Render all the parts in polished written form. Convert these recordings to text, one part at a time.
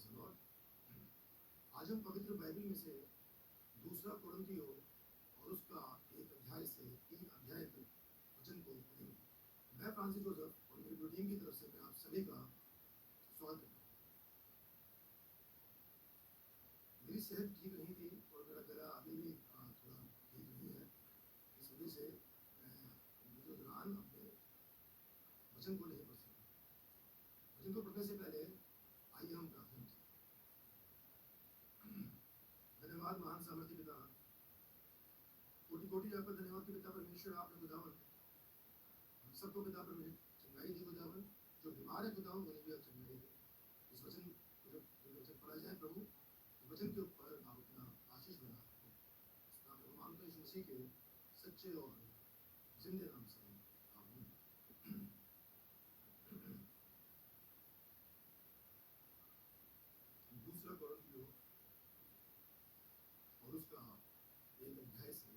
Praise the Lord. आज हम पवित्र बाइबल में से दूसरा कुरिन्थियों और उसका एक अध्याय से 3 अध्याय तक वचन को पढ़ेंगे। मैं फ्रांसिस जोसेफ और मेरी पूरी टीम की तरफ से मैं आप सभी का स्वागत करता हूँ। मेरी सेहत ठीक नहीं थी और मेरा गला अभी भी थोड़ा ठीक नहीं है। इस वजह से मैं वीडियो दौरान अपने वचन को नहीं पढ़ सकता। वचन को पढ़ने से पहले आइए हम प्रार्थना करें। धन्यवाद महान सामर्थ्य पिता, कोटि कोटि आपका धन्यवाद कि पिता परमेश्वर आपने खुदावन हम सबको पिता परमेश्वर चंगाई दी खुदावन, जो बीमार है खुदावन उन्हें भी आप चंगाई दे। इस वचन को जब वचन पढ़ा जाए प्रभु, इस वचन के ऊपर आप अपना आशीष बना रखो। इस नाम में मांगते हैं यीशु मसीह के सच्चे और जिंदे नाम से आमीन। दूसरा कुरिन्थियों और उसका एक अध्याय से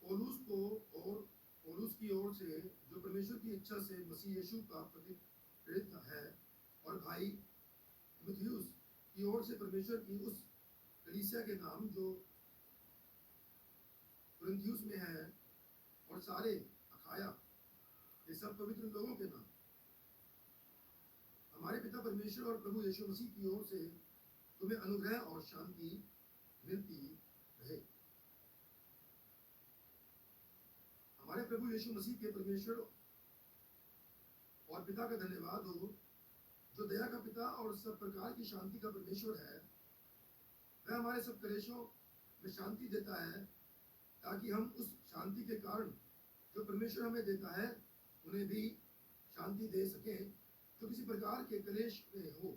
पौलुस को और पौलुस की ओर से जो परमेश्वर की इच्छा से मसीह यीशु का प्रेरित है, और भाई तीमुथियुस की ओर से परमेश्वर की उस कलीसिया के नाम जो कुरिन्थियुस में है, और सारे अखाया ये सब पवित्र लोगों के नाम, हमारे पिता परमेश्वर और प्रभु यीशु मसीह की ओर से तुम्हें अनुग्रह और शांति मिलती रहे। हमारे प्रभु यीशु मसीह के परमेश्वर और पिता का धन्यवाद हो, जो दया का पिता और सब प्रकार की शांति का परमेश्वर है। वह हमारे सब क्लेशों में शांति देता है, ताकि हम उस शांति के कारण जो परमेश्वर हमें देता है उन्हें भी शांति दे सकें जो किसी प्रकार के क्लेश में हो।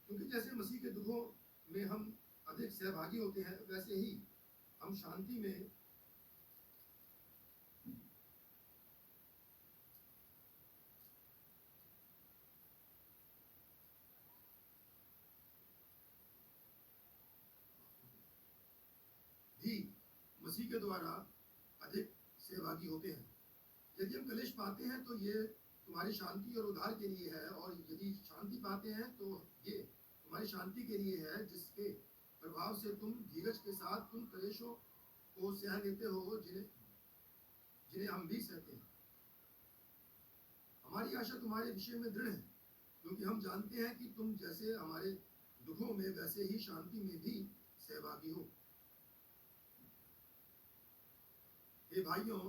क्योंकि जैसे मसीह के दुखों में हम अधिक सहभागी होते हैं, वैसे ही हम शांति में भी मसीह के द्वारा अधिक सहभागी होते हैं। यदि हम क्लेश पाते हैं तो ये तुम्हारी शांति और उद्धार के लिए है, और यदि शांति पाते हैं तो ये तुम्हारी शांति के लिए है, जिसके प्रभाव से तुम धीरज के साथ तुम क्लेशों को सह लेते हो, जिन्हें हम भी सहते हैं। हमारी आशा तुम्हारे विषय में दृढ़ है, क्योंकि हम जानते हैं कि तुम जैसे हमारे दुखों में वैसे ही शांति में भी सहभागी हो। हे भाइयों,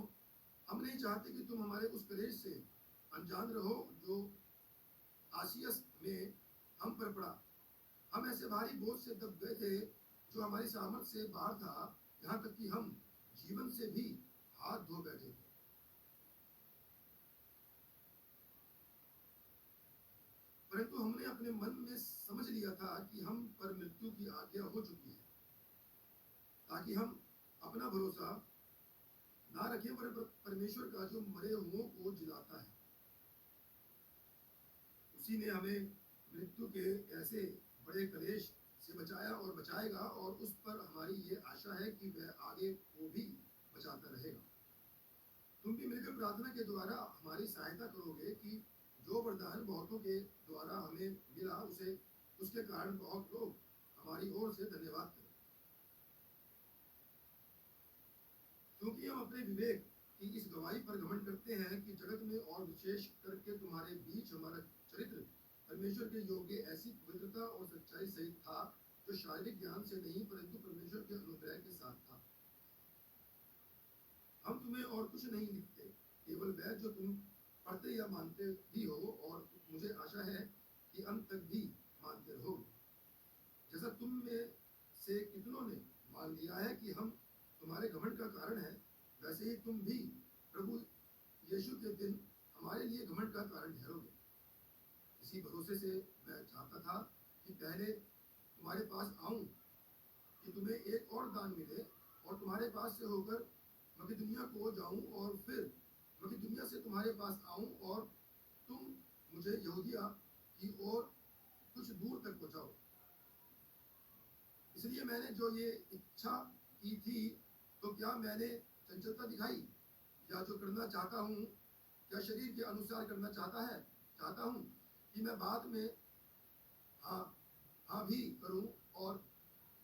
हम नहीं चाहते कि तुम हमारे उस क्लेश से अनजान रहो जो आसियस में हम पर पड़ा। हम ऐसे भारी बोझ से दब गए थे जो हमारी सामर्थ से बाहर था, यहाँ तक कि हम जीवन से भी हाथ धो बैठे थे। परंतु हमने अपने मन में समझ लिया था कि हम पर मृत्यु की आज्ञा हो चुकी है, ताकि हम अपना भरोसा ना रखें पर परमेश्वर का जो मरे हुओं को जिलाता है। उसी ने हमें मृत्यु के ऐसे बड़े क्लेश से बचाया और बचाएगा, और उस पर हमारी ये आशा है कि वह आगे को भी बचाता रहेगा। तुम भी मिलकर प्रार्थना के द्वारा हमारी सहायता करोगे कि जो वरदान बहुतों के द्वारा हमें मिला, उसके कारण बहुत लोग हमारी ओर से धन्यवाद करें। क्योंकि हम अपने विवेक की इस गवाही पर घमंड करते हैं कि जगत में और विशेष करके तुम्हारे बीच हमारा चरित्र परमेश्वर के योग्य ऐसी पवित्रता और सच्चाई सहित था, जो शारीरिक ज्ञान से नहीं परंतु परमेश्वर के अनुग्रह के साथ था। हम तुम्हें और कुछ नहीं लिखते, केवल वह जो तुम पढ़ते या मानते भी हो, और मुझे आशा है कि अंत तक भी मानते रहोगे। जैसा तुम में से कितनों ने मान लिया है कि हम तुम्हारे घमंड का कारण है, वैसे ही तुम भी प्रभु यीशु के दिन हमारे लिए घमंड का कारण ठहरोगे। इसी भरोसे से मैं चाहता था कि पहले तुम्हारे पास आऊं कि तुम्हें एक और दान मिले, और तुम्हारे पास से होकर मकिदुनिया को जाऊं, और फिर मकिदुनिया से तुम्हारे पास आऊं और तुम मुझे यहूदिया की ओर कुछ दूर तक पहुंचाओ। इसलिए मैंने जो ये इच्छा की थी, तो क्या मैंने चंचलता दिखाई, या जो करना चाहता हूँ क्या शरीर के अनुसार करना चाहता हूँ कि मैं बाद में हाँ हाँ भी करूँ और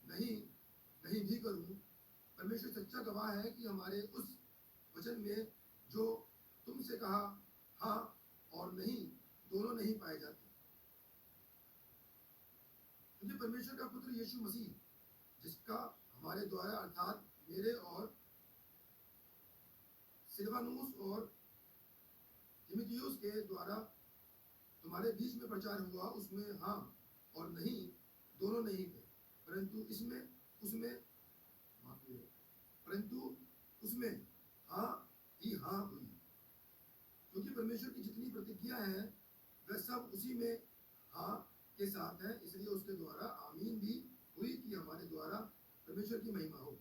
नहीं नहीं भी करूँ। परमेश्वर सच्चा गवाह है कि हमारे उस वचन में जो तुमसे कहा हाँ और नहीं दोनों नहीं पाए जाते। क्योंकि परमेश्वर का पुत्र यीशु मसीह, जिसका हमारे द्वारा अर्थात मेरे और सिलवानुस और तिमुथियुस के द्वारा तुम्हारे बीच में प्रचार हुआ, उसमें हाँ और नहीं दोनों नहीं थे, परंतु इसमें उसमें परंतु उसमें हाँ ही हाँ हुई। क्योंकि परमेश्वर की जितनी प्रतिज्ञा है वह सब उसी में हाँ के साथ है, इसलिए उसके द्वारा आमीन भी हुई कि हमारे द्वारा परमेश्वर की महिमा हो।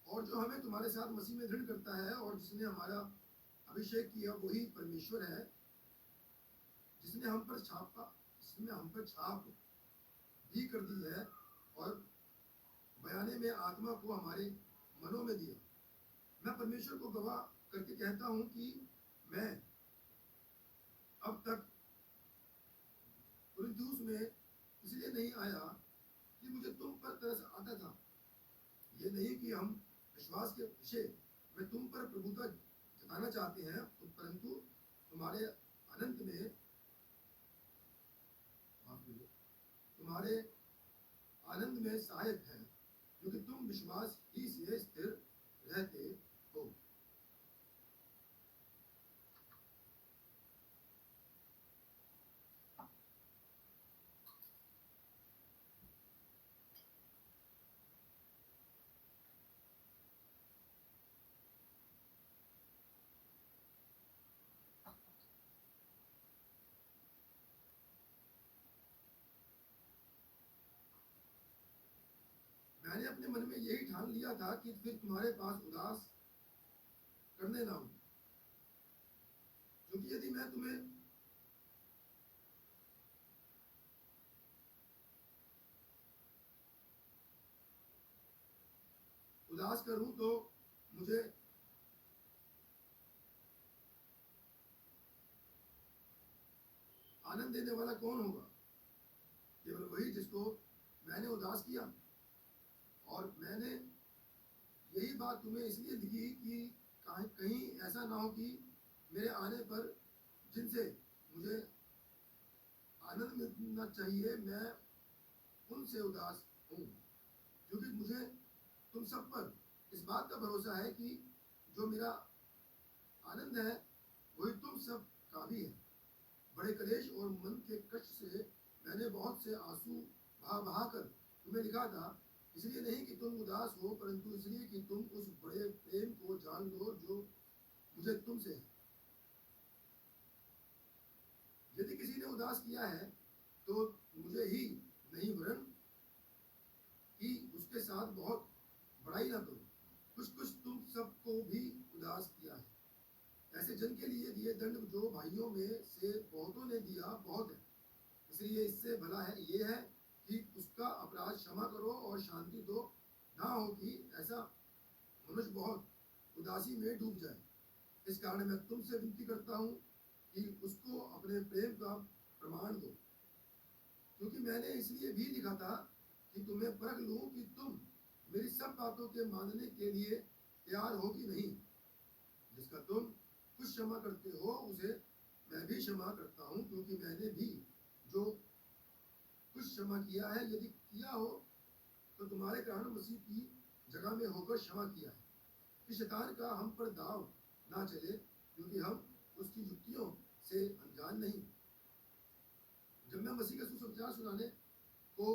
और जो हमें तुम्हारे साथ मसीह में दृढ़ करता है और जिसने हमारा अभिषेक किया वही परमेश्वर है, जिसने हम पर छाप भी कर दी है और बयाने में आत्मा को हमारे मनों में दिया। मैं परमेश्वर को गवाह करके कहता हूं कि मैं अब तक कुरिन्थुस में इसलिए नहीं आया कि मुझे तुम पर तरस आता था। ये नहीं कि हम विश्वास के विषय में तुम पर प्रभुता जताना चाहते हैं, परंतु तुम्हारे अनंत में तुम्हारे आनंद में सहायक है, क्योंकि तुम विश्वास ही से स्थिर रहते हो। मैंने अपने मन में यही ठान लिया था कि फिर तुम्हारे पास उदास करने ना हो, क्योंकि यदि मैं तुम्हें उदास करूं तो मुझे आनंद देने वाला कौन होगा? केवल वही जिसको मैंने उदास किया। और मैंने यही बात तुम्हें इसलिए लिखी कि कहीं ऐसा ना हो कि मेरे आने पर जिनसे मुझे आनंद मिलना चाहिए मैं उनसे उदास हूँ। क्योंकि मुझे तुम सब पर इस बात का भरोसा है कि जो मेरा आनंद है वही तुम सब का भी है। बड़े कलेश और मन के कष्ट से मैंने बहुत से आंसू बहा कर तुम्हें लिखा था, इसलिए नहीं कि तुम उदास हो, परंतु इसलिए कि तुम उस बड़े प्रेम को जान लो जो मुझे तुमसे है। यदि किसी ने उदास किया है तो मुझे ही नहीं, वरन कि उसके साथ बहुत बड़ाई ना करो। कुछ कुछ तुम सबको भी उदास किया है। ऐसे जन के लिए दिए दंड जो भाइयों में से बहुतों ने दिया बहुत है, इसलिए इससे भला है ये है कि उसका अपराध क्षमा करो और शांति दो, ना हो कि ऐसा मनुष्य बहुत उदासी में डूब जाए। इस कारण मैं तुमसे विनती करता हूँ कि उसको अपने प्रेम का प्रमाण दो, क्योंकि मैंने इसलिए भी लिखा था कि तुम्हें परख लूं कि तुम मेरी सब बातों के मानने के लिए तैयार हो कि नहीं। जिसका तुम कुछ क्षमा करते हो उसे मैं भी क्षमा करता हूँ, क्योंकि मैंने भी जो कुछ क्षमा किया है, यदि किया हो तो तुम्हारे कारण मसीह की जगह में होकर क्षमा किया है, कि शैतान का हम पर दाव ना चले, क्योंकि हम उसकी युक्तियों से अनजान नहीं। जब मैं मसीह का सुसमाचार सुनाने को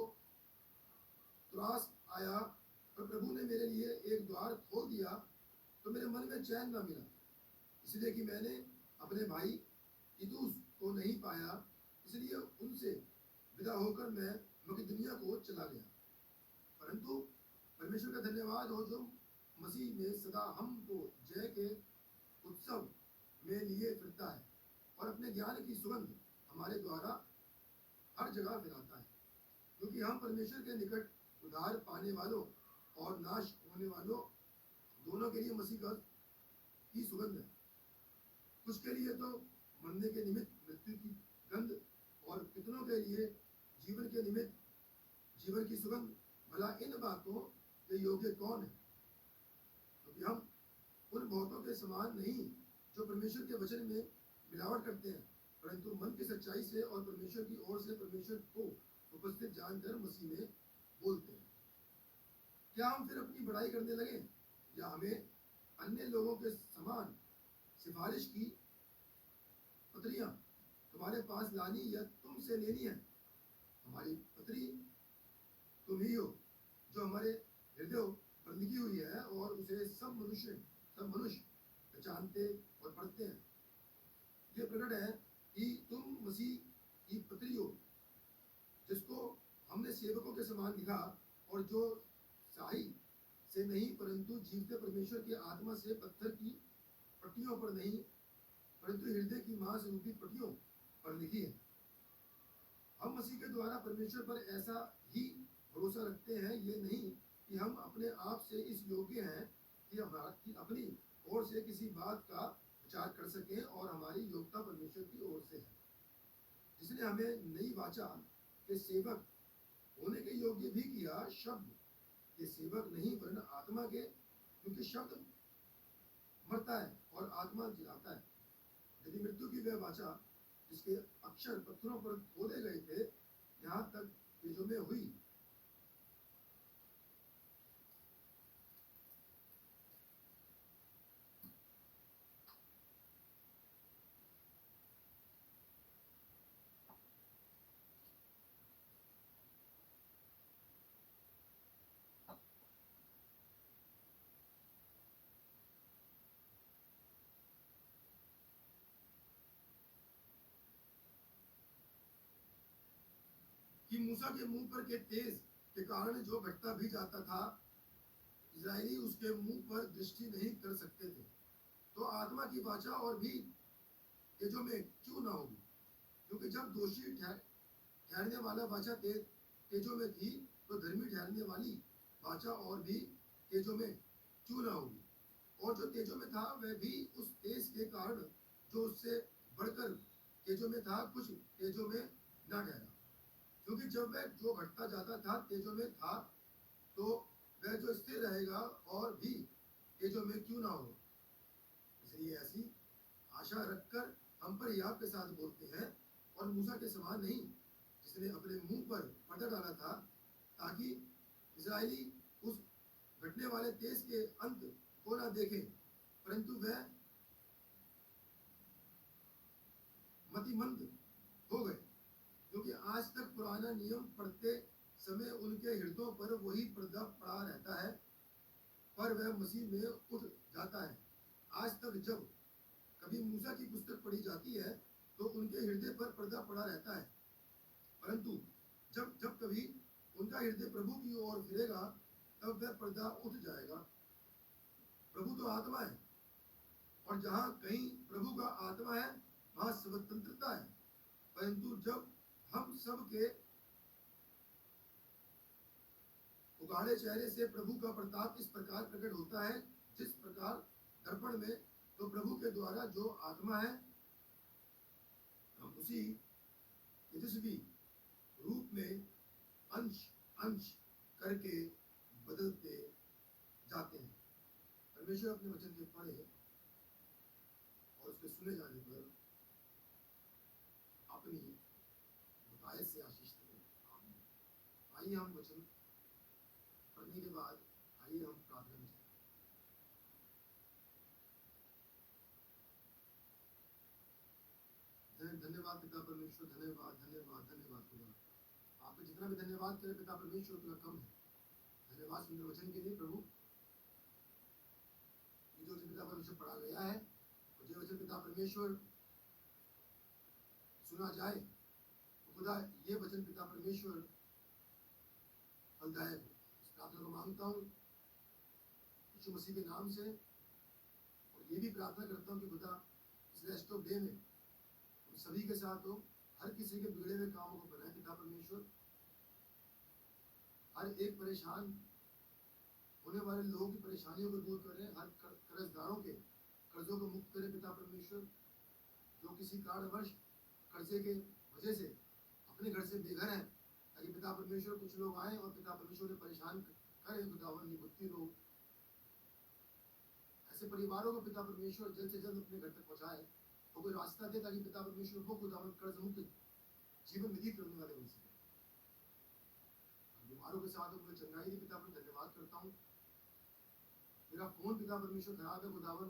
तुरास आया और प्रभु ने मेरे लिए एक द्वार खोल दिया, तो मेरे मन में चैन ना मिला, इसलिए कि मैंने अपने भाई तीतुस को नहीं पाया, इसलिए उनसे विदा होकर मैं मकिदुनिया को चला गया। परंतु परमेश्वर का धन्यवाद हो जो मसीह में सदा हमको जय के उत्सव में लिए फिरता है और अपने ज्ञान की सुगंध हमारे द्वारा हर जगह फैलाता है, क्योंकि हम परमेश्वर के निकट उद्धार पाने वालों और नाश होने वालों दोनों के लिए मसीह का की सुगंध है। कुछ के लिए तो मरने के निमित्त मृत्यु की गंध और कितनों के लिए जीवन के निमित्त जीवन की सुगंध। भला इन बातों के योग्य कौन है? क्योंकि हम उन बहुतों के समान नहीं जो परमेश्वर के वचन में मिलावट करते हैं, परंतु मन की सच्चाई से और परमेश्वर की ओर से परमेश्वर को उपस्थित जानकर मसीह में बोलते हैं। क्या हम फिर अपनी बड़ाई करने लगे या हमें अन्य लोगों के समान सिफारिश की पत्रियां तुम्हारे पास लानी या तुमसे लेनी है? हमारी पत्री तुम ही हो जो हमारे हृदयों पर लिखी हुई है और उसे सब मनुष्य पहचानते और पढ़ते हैं। ये प्रकट है कि तुम मसीह की पत्री हो, जिसको हमने सेवकों के समान लिखा और जो शाही से नहीं परंतु जीवते परमेश्वर के आत्मा से पत्थर की पट्टियों पर नहीं परंतु हृदय की मांस रूपी पट्टियों पर लिखी है। हम मसीह के द्वारा परमेश्वर पर ऐसा ही भरोसा रखते हैं, ये नहीं कि हम अपने आप से इस योग्य हैं कि अपनी ओर से किसी बात का विचार कर सकें, और हमारी योग्यता परमेश्वर की ओर से है, जिसने हमें नई वाचा के सेवक होने के योग्य भी किया, शब्द के सेवक नहीं वरन आत्मा के, क्योंकि शब्द मरता है और आत्मा जिलाता है। यदि मृत्यु की वह वाचा जिसके अक्षर पत्थरों पर खोदे गए थे यहाँ तक कि जो में हुई, कि मूसा के मुंह पर के तेज के कारण जो घटता भी जाता था, इजरायली उसके मुंह पर दृष्टि नहीं कर सकते थे, तो आत्मा की वाचा और भी तेजों में क्यों ना होगी? क्योंकि जब दोषी ठहरने वाला वाचा तेजों में थी, तो धर्मी ठहरने वाली वाचा और भी तेजों में क्यों ना होगी? और जो तेजों में था वह भी उस तेज के कारण जो उससे बढ़कर तेजों में था कुछ तेजों में ना ठहरा, क्योंकि जब वह जो घटता जाता था तेजों में था, तो वह जो स्थिर रहेगा और भी तेजों में क्यों ना हो। इसलिए ऐसी आशा रखकर हम पर याब के साथ बोलते हैं, और मूसा के समान नहीं जिसने अपने मुंह पर पर्दा डाला था, ताकि इजरायली उस घटने वाले तेज के अंत को ना देखें, परंतु वह मतिमंद हो गए, क्योंकि आज तक पुराना नियम पढ़ते समय उनके हृदयों पर वही पर्दा पड़ा रहता है, पर वह मसीह में उठ जाता है। आज तक जब कभी मूसा की पुस्तक पढ़ी जाती है तो उनके हृदय पर पर्दा पड़ा रहता है, परंतु जब जब कभी उनका हृदय प्रभु की ओर फिरेगा तब वह पर्दा उठ जाएगा। प्रभु तो आत्मा है, और जहाँ कहीं प्रभु का आत्मा है वहाँ स्वतंत्रता है, परंतु जब हम सब के उगाड़े चेहरे से प्रभु का प्रताप इस प्रकार प्रकट होता है जिस प्रकार दर्पण में, तो प्रभु के द्वारा जो आत्मा है हम उसी तेजस्वी रूप में अंश अंश करके बदलते जाते हैं। परमेश्वर अपने वचन के पढ़े और उसके सुने जाने पर अपनी बताए से आशीष दें। आइए हम वचन पढ़ने के बाद आइए हम प्रार्थना में जाएं। धन्यवाद पिता परमेश्वर, धन्यवाद धन्यवाद धन्यवाद खुदा। आपका जितना भी धन्यवाद करें पिता परमेश्वर उतना कम है। धन्यवाद सुंदर वचन के लिए प्रभु। ये जो पिता परमेश्वर पढ़ा गया है और जो वचन पिता परमेश्वर सुना जाए, तो खुदा ये वचन पिता परमेश्वर फलदायक हो। इस प्रार्थना को मांगता हूँ यीशु मसीह के नाम से, और ये भी प्रार्थना करता हूँ कि खुदा इस रेस्ट ऑफ डे में हम सभी के साथ हो, हर किसी के बिगड़े हुए कामों को बनाए पिता परमेश्वर, हर एक परेशान होने वाले लोगों की परेशानियों को दूर करें, हर कर्जदारों के कर्जों को मुक्त करें पिता परमेश्वर, जो किसी कारणवश कर्जे के वजह से अपने घर से बेघर हैं, ताकि पिता परमेश्वर कुछ लोग आए और पिता परमेश्वर ने परेशान करें, खुदावन निवृत्ति लोग ऐसे परिवारों को पिता परमेश्वर जल्द से जल्द अपने घर तक पहुंचाए और कोई रास्ता दे, ताकि पिता परमेश्वर को खुदावन कर्ज मुक्त जीवन व्यतीत करने वाले बन सके। बीमारों के साथ मुझे चंगाई दी पिता पर धन्यवाद करता हूँ। मेरा फोन पिता परमेश्वर खराब है खुदावन,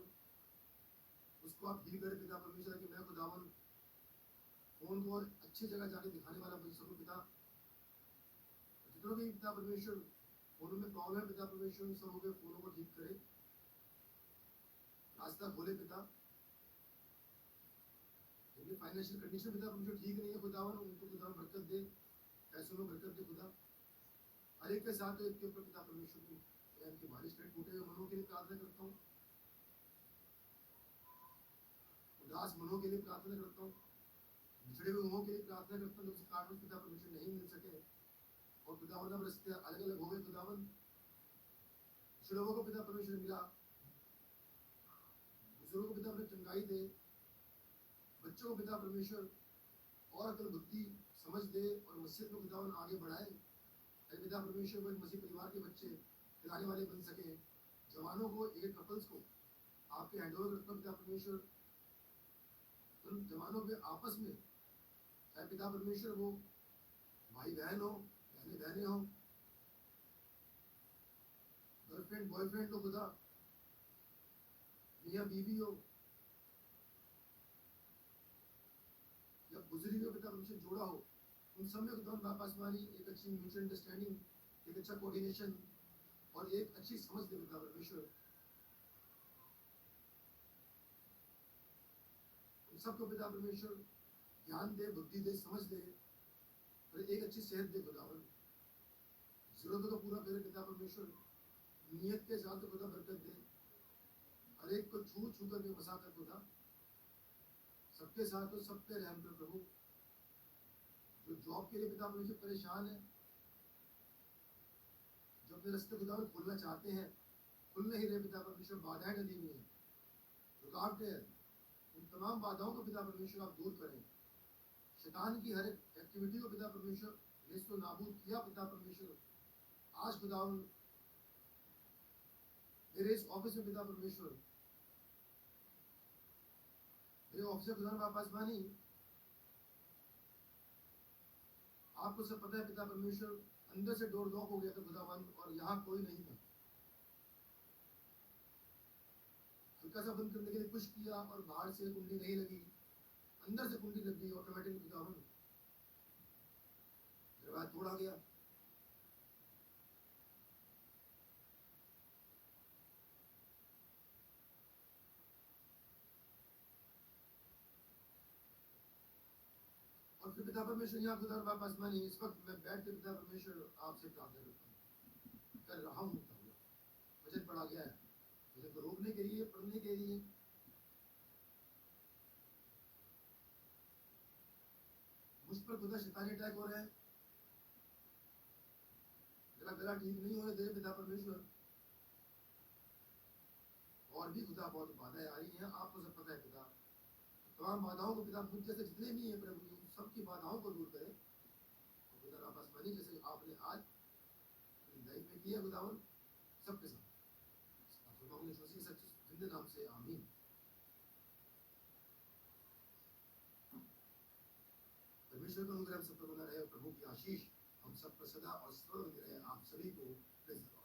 उसको आप हील करें पिता परमेश्वर, कि मैं खुदावन फोन को और अच्छी जगह जाके दिखाने वाला बन सकूं पिता। जितनों भी पिता परमेश्वर फोनों में प्रॉब्लम है पिता परमेश्वर, उन सबों के फोनों को ठीक करे, रास्ता खोले पिता। जिनकी फाइनेंशियल कंडीशन पिता परमेश्वर ठीक नहीं है खुदावन, उनको खुदावन बरकत दे, पैसों में बरकत दे खुदा। हर एक के साथ एक के ऊपर पिता परमेश्वर की की बारिश करे। टूटे हुए मनों के लिए प्रार्थना करता हूँ, उदास मनों के लिए प्रार्थना करता हूँ, बिछड़े हुए मुंहों के लिए प्रार्थना करता हूँ, जिस कारण पिता परमेश्वर नहीं मिल सके और खुदावन अब रास्ते अलग अलग हो गए खुदावन। कुछ लोगों को पिता परमेश्वर मिला, दूसरों को पिता परमेश्वर चंगाई दे, बच्चों को पिता परमेश्वर और अकल बुद्धि समझ दे और मसीहत में खुदावन आगे बढ़ाए, ताकि पिता परमेश्वर को मसीह परिवार के बच्चे खिलाने वाले बन सके। जवानों को, एक कपल्स को आपके हैंडओवर करता हूँ पिता परमेश्वर, उन जवानों के आपस में चाहे पिता परमेश्वर वो भाई बहन हो, बहने बहने हो, गर्लफ्रेंड बॉयफ्रेंड हो खुदा, मियाँ बीवी हो या गुजरी हुई पिता परमेश्वर जोड़ा हो, उन सब में खुदा बापासमानी एक अच्छी म्यूचुअल अंडरस्टैंडिंग, एक अच्छा कोऑर्डिनेशन और एक अच्छी समझ दे पिता परमेश्वर। उन सबको पिता परमेश्वर ज्ञान दे, बुद्धि दे, समझ दे और एक अच्छी सेहत दे खुदावन। जरूरतों को पूरा करे पिता परमेश्वर, नियत के साथ खुदा बरकत दे, हर एक को छू छू करके बसा कर खुदा, सबके साथ हो, सब पे रहम कर प्रभु। जो जॉब के लिए पिता परमेश्वर परेशान है, जो अपने रास्ते खुदा में खोलना चाहते हैं, खुल नहीं रहे पिता परमेश्वर, बाधाएं डली हुई हैं, रुकावटें हैं, उन तमाम बाधाओं को पिता परमेश्वर आप दूर करें। शैतान की हर एक एक्टिविटी को पिता परमेश्वर नेस्तो नाबूद किया पिता परमेश्वर। आज खुदा मेरे इस ऑफिस में पिता परमेश्वर, मेरे ऑफिसर खुदा बापासमानी, आपको सब पता है पिता परमेश्वर, अंदर से डोर लॉक हो गया था खुदावन और यहाँ कोई नहीं था। हल्का सा बंद करने के लिए पुश किया और बाहर से कुंडी नहीं लगी, अंदर से कुंडी लग गई ऑटोमेटिक खुदावन, दरवाजा तोड़ा गया। और फिर पिता परमेश्वर यहाँ खुदा बापासमानी, इस वक्त मैं बैठ के पिता परमेश्वर आपसे प्रार्थना करता हूँ, कर रहा हूँ, वचन पढ़ा गया है, वचन को रोकने के लिए, पढ़ने के लिए, मुझ पर खुदा शैतानी अटैक हो रहे हैं, मेरा गला ठीक नहीं होने दे पिता परमेश्वर, और भी खुदा बहुत बाधाएं आ रही हैं, आपको सब पता है पिता। तमाम बाधाओं को पिता मुझ जैसे जितने भी हैं प्रभु जी, सबकी बाधाओं को दूर करें और खुदा बापासमानी जैसे आपने आज अपनी लाइफ में किया खुदावन, सबके साथ जिंदे नाम से आमीन। परमेश्वर का अनुग्रह हम सब पर बना रहे और प्रभु की आशीष हम सब पर सदा और सर्वदा रहे। आप सभी को प्रेज़ द लॉर्ड।